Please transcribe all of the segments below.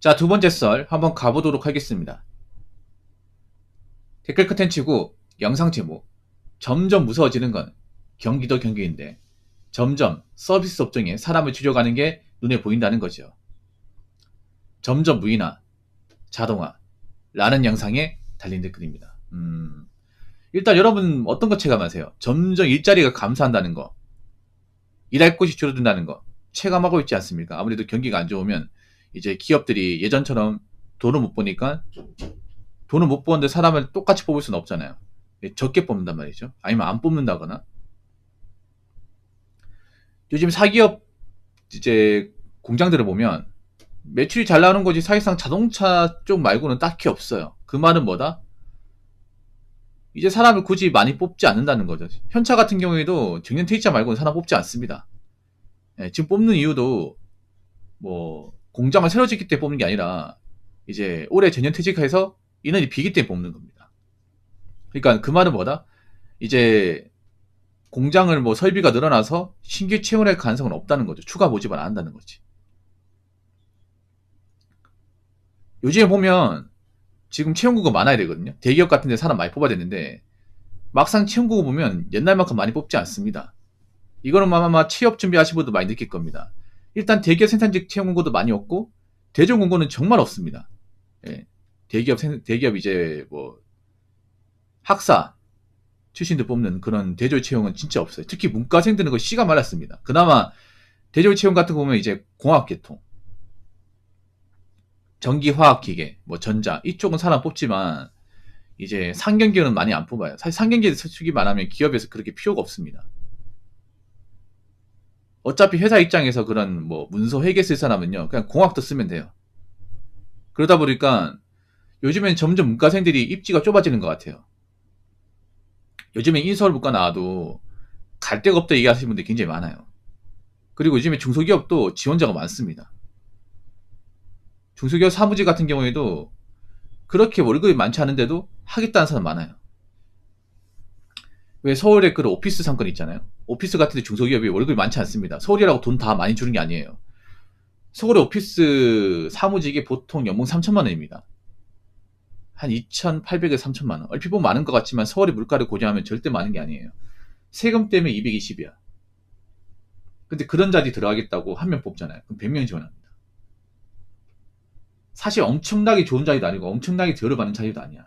자, 두 번째 썰 한번 가보도록 하겠습니다. 댓글 컨텐츠고 영상 제목. 점점 무서워지는 건 경기도 경기인데 점점 서비스 업종에 사람을 줄여가는 게 눈에 보인다는 거죠. 점점 무인화, 자동화 라는 영상에 달린 댓글입니다. 일단 여러분 어떤 거 체감하세요? 점점 일자리가 감소한다는 거, 일할 곳이 줄어든다는 거 체감하고 있지 않습니까? 아무래도 경기가 안 좋으면 이제 기업들이 예전처럼 돈을 못 버니까 돈을 못 버는데 사람을 똑같이 뽑을 수는 없잖아요. 적게 뽑는단 말이죠. 아니면 안 뽑는다거나. 요즘 사기업 이제 공장들을 보면 매출이 잘 나오는 거지 사실상 자동차 쪽 말고는 딱히 없어요. 그 말은 뭐다? 이제 사람을 굳이 많이 뽑지 않는다는 거죠. 현차 같은 경우에도 정년 퇴직자 말고는 사람 뽑지 않습니다. 지금 뽑는 이유도 뭐 공장을 새로 짓기 때문에 뽑는 게 아니라 이제 올해 정년 퇴직해서 인원이 비기 때문에 뽑는 겁니다. 그러니까 그 말은 뭐다? 이제 공장을 뭐 설비가 늘어나서 신규 채용할 가능성은 없다는 거죠. 추가 모집을 안 한다는 거지. 요즘에 보면 지금 채용구가 많아야 되거든요. 대기업 같은 데 사람 많이 뽑아야 되는데 막상 채용구가 보면 옛날만큼 많이 뽑지 않습니다. 이거는 아마 취업 준비하신 분도 많이 느낄 겁니다. 일단 대기업 생산직 채용 공고도 많이 없고 대졸 공고는 정말 없습니다. 예. 대기업 이제 뭐 학사 출신들 뽑는 그런 대졸 채용은 진짜 없어요. 특히 문과생들은 그 씨가 말랐습니다. 그나마 대졸 채용 같은 거 보면 이제 공학계통, 전기화학기계, 뭐 전자 이쪽은 사람 뽑지만 이제 상경계는 많이 안 뽑아요. 사실 상경계 솔직히 말하면 기업에서 그렇게 필요가 없습니다. 어차피 회사 입장에서 그런 뭐 문서 회계 쓸 사람은요 그냥 공학도 쓰면 돼요. 그러다 보니까 요즘엔 점점 문과생들이 입지가 좁아지는 것 같아요. 요즘에 인서울 문과 나와도 갈 데가 없다 얘기하시는 분들이 굉장히 많아요. 그리고 요즘에 중소기업도 지원자가 많습니다. 중소기업 사무직 같은 경우에도 그렇게 월급이 많지 않은데도 하겠다는 사람 많아요. 왜 서울에 그 오피스 상권 있잖아요. 오피스 같은 데 중소기업이 월급이 많지 않습니다. 서울이라고 돈 다 많이 주는 게 아니에요. 서울의 오피스 사무직이 보통 연봉 3천만 원입니다. 한 2,800에서 3천만 원. 얼핏 보면 많은 것 같지만 서울의 물가를 고려하면 절대 많은 게 아니에요. 세금 때문에 220이야. 근데 그런 자리 들어가겠다고 한 명 뽑잖아요. 그럼 100명 지원합니다. 사실 엄청나게 좋은 자리도 아니고 엄청나게 들어가는 자리도 아니야.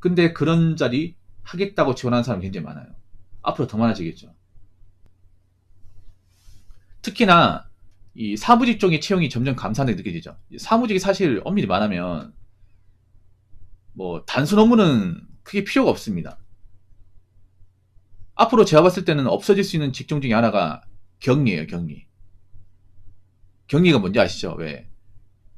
근데 그런 자리 하겠다고 지원하는 사람이 굉장히 많아요. 앞으로 더 많아지겠죠. 특히나 이 사무직 쪽의 채용이 점점 감소하는 게 느껴지죠. 사무직이 사실 엄밀히 말하면 뭐 단순 업무는 크게 필요가 없습니다. 앞으로 제가 봤을 때는 없어질 수 있는 직종 중에 하나가 경리예요, 경리. 경리가 뭔지 아시죠? 왜?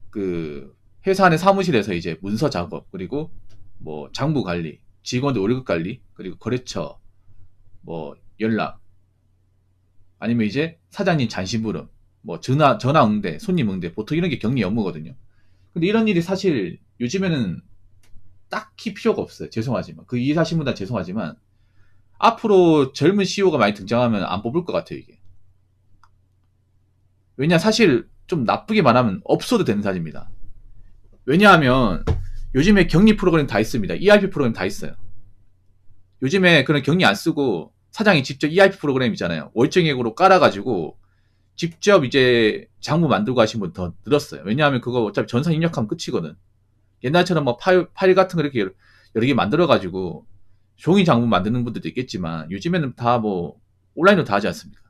그 회사 안에 사무실에서 이제 문서 작업, 그리고 뭐 장부 관리, 직원들 월급 관리, 그리고 거래처, 뭐 연락, 아니면 이제 사장님 잔심부름, 뭐 전화 응대, 손님 응대, 보통 이런 게 격리 업무거든요. 근데 이런 일이 사실 요즘에는 딱히 필요가 없어요. 죄송하지만 그 일 하신 분들 죄송하지만 앞으로 젊은 CEO가 많이 등장하면 안 뽑을 것 같아요 이게. 왜냐 사실 좀 나쁘게 말하면 없어도 되는 사람입니다. 왜냐하면 요즘에 격리 프로그램 다 있습니다. ERP 프로그램 다 있어요. 요즘에 그런 격리 안 쓰고 사장이 직접 ERP 프로그램 있잖아요. 월정액으로 깔아가지고 직접 이제 장부 만들고 하신 분 더 늘었어요. 왜냐하면 그거 어차피 전산 입력하면 끝이거든. 옛날처럼 뭐 파일 같은 거 이렇게 여러 개 만들어가지고 종이 장부 만드는 분들도 있겠지만 요즘에는 다 뭐 온라인으로 다 하지 않습니까?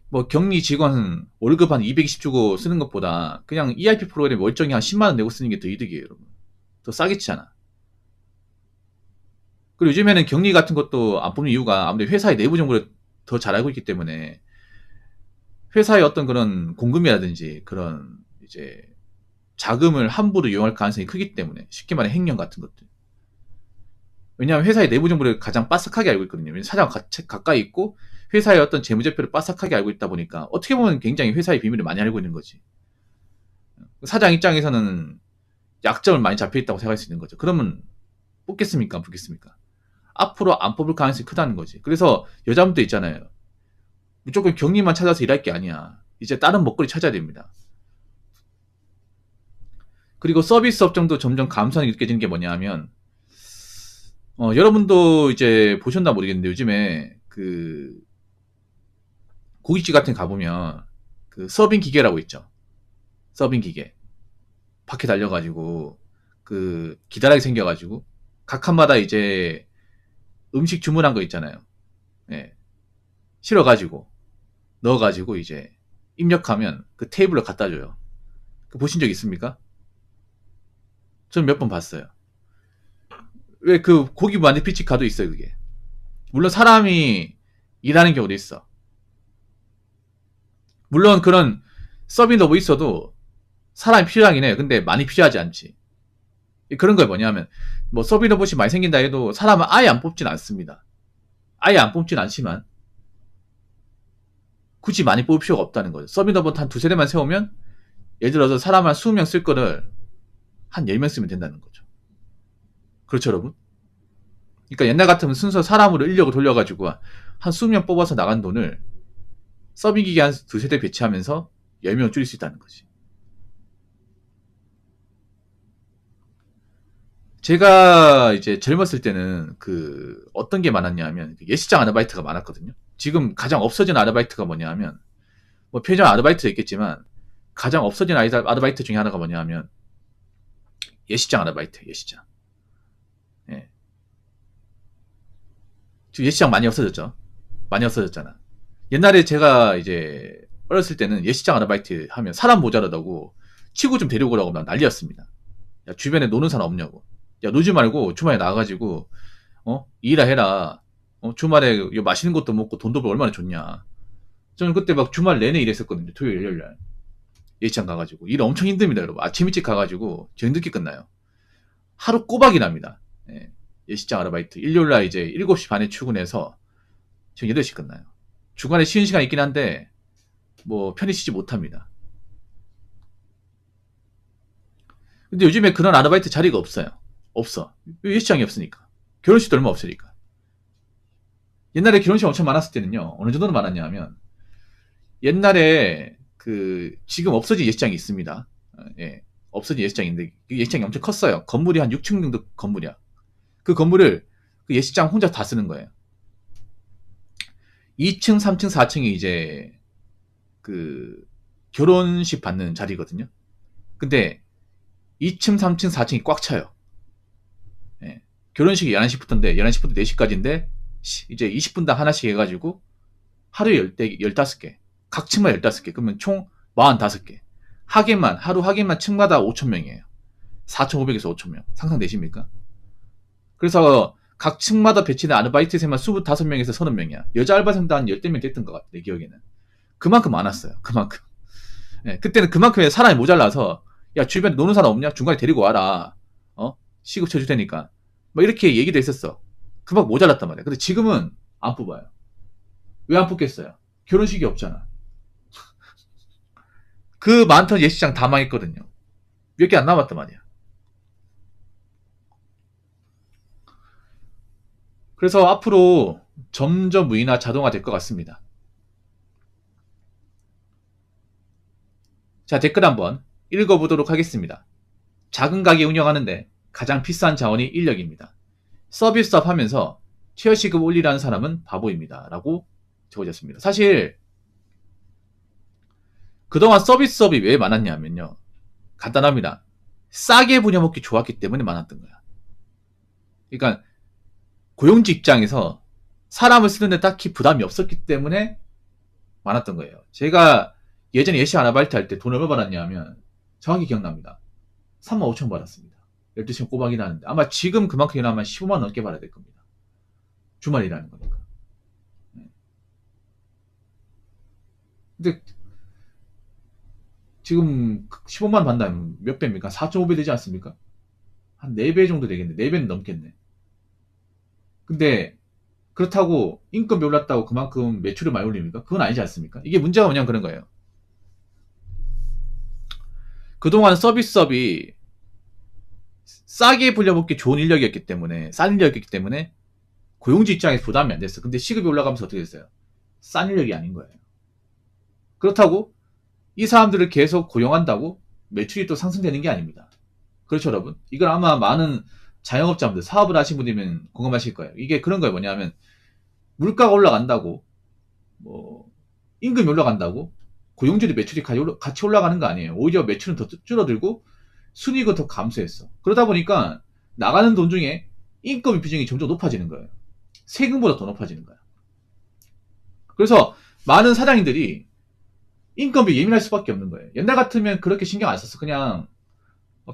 뭐 격리 직원 월급 한 220 주고 쓰는 것보다 그냥 ERP 프로그램 월정이 한 10만 원 내고 쓰는 게 더 이득이에요, 여러분. 더 싸겠잖아. 그리고 요즘에는 격리 같은 것도 안 뽑는 이유가 아무래도 회사의 내부 정보를 더 잘 알고 있기 때문에 회사의 어떤 그런 공금이라든지 그런 이제 자금을 함부로 이용할 가능성이 크기 때문에 쉽게 말해 횡령 같은 것들. 왜냐하면 회사의 내부 정보를 가장 빠삭하게 알고 있거든요. 사장 가까이 있고 회사의 어떤 재무제표를 빠삭하게 알고 있다 보니까 어떻게 보면 굉장히 회사의 비밀을 많이 알고 있는 거지. 사장 입장에서는 약점을 많이 잡혀있다고 생각할 수 있는 거죠. 그러면 뽑겠습니까? 안 뽑겠습니까? 앞으로 안 뽑을 가능성이 크다는 거지. 그래서 여자분들 있잖아요. 무조건 격리만 찾아서 일할 게 아니야. 이제 다른 먹거리 찾아야 됩니다. 그리고 서비스 업종도 점점 감소하는 게 느껴지는 게 뭐냐 하면, 여러분도 이제 보셨나 모르겠는데, 요즘에 그 고깃집 같은 데 가보면 그 서빙 기계라고 있죠. 서빙 기계. 바퀴 달려가지고 그 기다랗게 생겨가지고 각 칸마다 이제 음식 주문한 거 있잖아요. 예. 실어가지고 넣어가지고 이제 입력하면 그 테이블로 갖다 줘요. 그 보신 적 있습니까? 저는 몇 번 봤어요. 왜 그 고기 만든 피치카도 있어요, 그게. 물론 사람이 일하는 경우도 있어. 물론 그런 서빙 로봇 있어도 사람이 필요하긴 해요. 근데 많이 필요하지 않지. 그런 거 뭐냐면, 뭐 서빙 로봇이 많이 생긴다 해도 사람은 아예 안 뽑진 않습니다. 아예 안 뽑진 않지만 굳이 많이 뽑을 필요가 없다는 거죠. 서빙 로봇 한 두세 대만 세우면 예를 들어서 사람 한 20명 쓸 거를 한 10명 쓰면 된다는 거죠. 그렇죠, 여러분? 그러니까 옛날 같으면 순서 사람으로 인력을 돌려가지고 한 20명 뽑아서 나간 돈을 서빙 기계 한 두세 대 배치하면서 10명 줄일 수 있다는 거지. 제가 이제 젊었을 때는 그 어떤 게 많았냐면 예식장 아르바이트가 많았거든요. 지금 가장 없어진 아르바이트가 뭐냐면, 뭐 편의점 아르바이트도 있겠지만 가장 없어진 아르바이트 중에 하나가 뭐냐면 예식장 아르바이트, 예식장. 예. 지금 예식장 많이 없어졌죠. 많이 없어졌잖아. 옛날에 제가 이제 어렸을 때는 예식장 아르바이트 하면 사람 모자라다고 친구 좀 데리고 오라고 막 난리였습니다. 야, 주변에 노는 사람 없냐고. 야, 놀지 말고 주말에 나가가지고 일이나 해라. 주말에 맛있는 것도 먹고 돈도 벌고 얼마나 좋냐. 저는 그때 막 주말 내내 일했었거든요. 토요일, 일요일날. 예식장 가가지고. 일 엄청 힘듭니다, 여러분. 아침 일찍 가가지고 저녁 늦게 끝나요. 하루 꼬박이 납니다. 예. 예식장 아르바이트. 일요일날 이제 7시 반에 출근해서 저녁 8시 끝나요. 중간에 쉬는 시간 있긴 한데 뭐 편히 쉬지 못합니다. 근데 요즘에 그런 아르바이트 자리가 없어요. 없어. 예식장이 없으니까. 결혼식도 얼마 없으니까. 옛날에 결혼식 엄청 많았을 때는요. 어느 정도로 많았냐 하면, 옛날에 그 지금 없어진 예식장이 있습니다. 예. 없어진 예식장인데 그 예식장이 엄청 컸어요. 건물이 한 6층 정도 건물이야. 그 건물을 그 예식장 혼자 다 쓰는 거예요. 2층, 3층, 4층이 이제 그 결혼식 받는 자리거든요. 근데 2층, 3층, 4층이 꽉 차요. 예. 결혼식이 11시부터인데 11시부터 4시까지인데 이제 20분당 하나씩 해가지고 하루에 15개, 각 층만 15개, 그러면 총 45개. 하루 하객만 층마다 5,000명이에요 4,500에서 5,000명. 상상되십니까? 그래서 각 층마다 배치된 아르바이트생만 25명에서 30명이야. 여자 알바생도 한 10명 됐던 것 같아, 내 기억에는. 그만큼 많았어요. 그만큼. 예, 그때는 그만큼의 사람이 모자라서, 야, 주변에 노는 사람 없냐? 중간에 데리고 와라. 시급 쳐줄 테니까. 뭐 이렇게 얘기도 했었어. 그만큼 모자랐단 말이야. 근데 지금은 안 뽑아요. 왜 안 뽑겠어요? 결혼식이 없잖아. 그 많던 예식장 다 망했거든요. 몇 개 안 남았단 말이야. 그래서 앞으로 점점 무인화 자동화 될 것 같습니다. 자, 댓글 한번 읽어보도록 하겠습니다. 작은 가게 운영하는데 가장 비싼 자원이 인력입니다. 서비스업 하면서 최저시급 올리라는 사람은 바보입니다. 라고 적어졌습니다. 사실 그동안 서비스업이 왜 많았냐면요. 간단합니다. 싸게 부려먹기 좋았기 때문에 많았던 거야. 그러니까 고용주 입장에서 사람을 쓰는데 딱히 부담이 없었기 때문에 많았던 거예요. 제가 예전에 예식 아르바이트 할 때 돈 얼마 받았냐 하면 정확히 기억납니다. 35,000원 받았습니다. 12시간 꼬박 일하는데 아마 지금 그만큼 일하면 15만 원 넘게 받아야 될 겁니다. 주말 일하는 거니까. 근데 지금 15만 원 받는다면 몇 배입니까? 4,500 되지 않습니까? 한 4배 정도 되겠네. 4배는 넘겠네. 근데 그렇다고 인건비 올랐다고 그만큼 매출을 많이 올립니까? 그건 아니지 않습니까? 이게 문제가 뭐냐면 그런 거예요. 그동안 서비스업이 싸게 불려먹기 좋은 인력이었기 때문에, 싼 인력이었기 때문에 고용주 입장에서 부담이 안 됐어. 근데 시급이 올라가면서 어떻게 됐어요? 싼 인력이 아닌 거예요. 그렇다고 이 사람들을 계속 고용한다고 매출이 또 상승되는 게 아닙니다. 그렇죠, 여러분? 이걸 아마 많은 자영업자분들, 사업을 하신 분이면 공감하실 거예요. 이게 그런 거예요. 뭐냐면, 물가가 올라간다고, 뭐, 임금이 올라간다고, 고용주의 매출이 같이 올라가는 거 아니에요. 오히려 매출은 더 줄어들고, 순이익은 더 감소했어. 그러다 보니까, 나가는 돈 중에 인건비 비중이 점점 높아지는 거예요. 세금보다 더 높아지는 거예요. 그래서, 많은 사장님들이 인건비 예민할 수밖에 없는 거예요. 옛날 같으면 그렇게 신경 안 썼어. 그냥,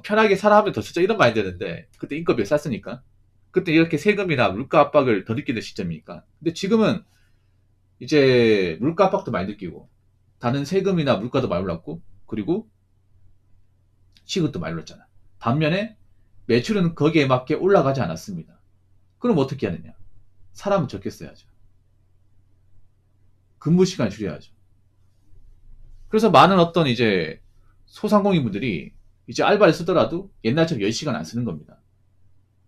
편하게 살아하면 더 쓰자 이런 마인드였는데 그때 인건비가 쌌으니까 그때 이렇게 세금이나 물가 압박을 더 느끼는 시점이니까. 근데 지금은 이제 물가 압박도 많이 느끼고 다른 세금이나 물가도 많이 올랐고 그리고 시급도 많이 올랐잖아. 반면에 매출은 거기에 맞게 올라가지 않았습니다. 그럼 어떻게 하느냐? 사람은 적게 써야죠. 근무 시간 줄여야죠. 그래서 많은 어떤 이제 소상공인분들이 이제 알바를 쓰더라도 옛날처럼 10시간 안 쓰는 겁니다.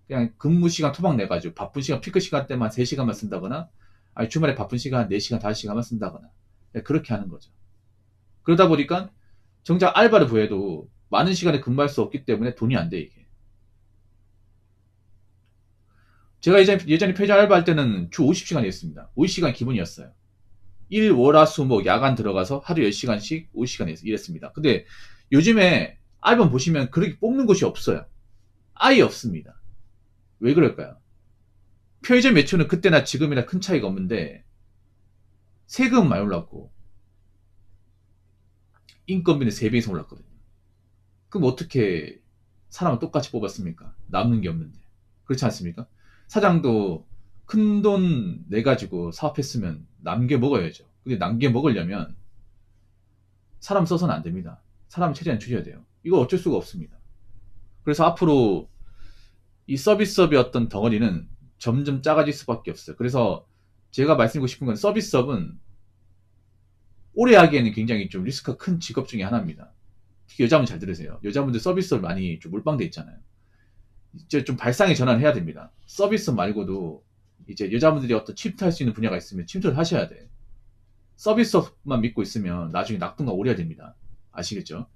그냥 근무 시간 토막 내가지고 바쁜 시간, 피크 시간 때만 3시간만 쓴다거나, 아니 주말에 바쁜 시간 4시간, 5시간만 쓴다거나, 그렇게 하는 거죠. 그러다 보니까 정작 알바를 구해도 많은 시간에 근무할 수 없기 때문에 돈이 안 돼, 이게. 제가 예전에 편의점 알바할 때는 주 50시간 이었습니다. 50시간 기본이었어요. 일, 월, 화, 수, 목, 야간 들어가서 하루 10시간씩 50시간 일했습니다. 근데 요즘에 알바 보시면 그렇게 뽑는 곳이 없어요. 아예 없습니다. 왜 그럴까요? 편의점 매출은 그때나 지금이나 큰 차이가 없는데 세금은 많이 올랐고 인건비는 3배 이상 올랐거든요. 그럼 어떻게 사람을 똑같이 뽑았습니까? 남는 게 없는데. 그렇지 않습니까? 사장도 큰 돈 내가지고 사업했으면 남겨 먹어야죠. 근데 남겨 먹으려면 사람 써서는 안 됩니다. 사람 최대한 줄여야 돼요. 이거 어쩔 수가 없습니다. 그래서 앞으로 이 서비스업의 어떤 덩어리는 점점 작아질 수밖에 없어요. 그래서 제가 말씀드리고 싶은 건 서비스업은 오래 하기에는 굉장히 좀 리스크가 큰 직업 중에 하나입니다. 특히 여자분 잘 들으세요. 여자분들 서비스업 많이 좀 몰빵돼 있잖아요. 이제 좀 발상의 전환을 해야 됩니다. 서비스 말고도 이제 여자분들이 어떤 침투할 수 있는 분야가 있으면 침투를 하셔야 돼. 서비스업만 믿고 있으면 나중에 낙동강 오래야 됩니다. 아시겠죠?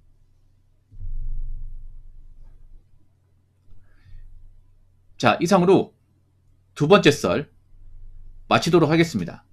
자, 이상으로 두 번째 썰 마치도록 하겠습니다.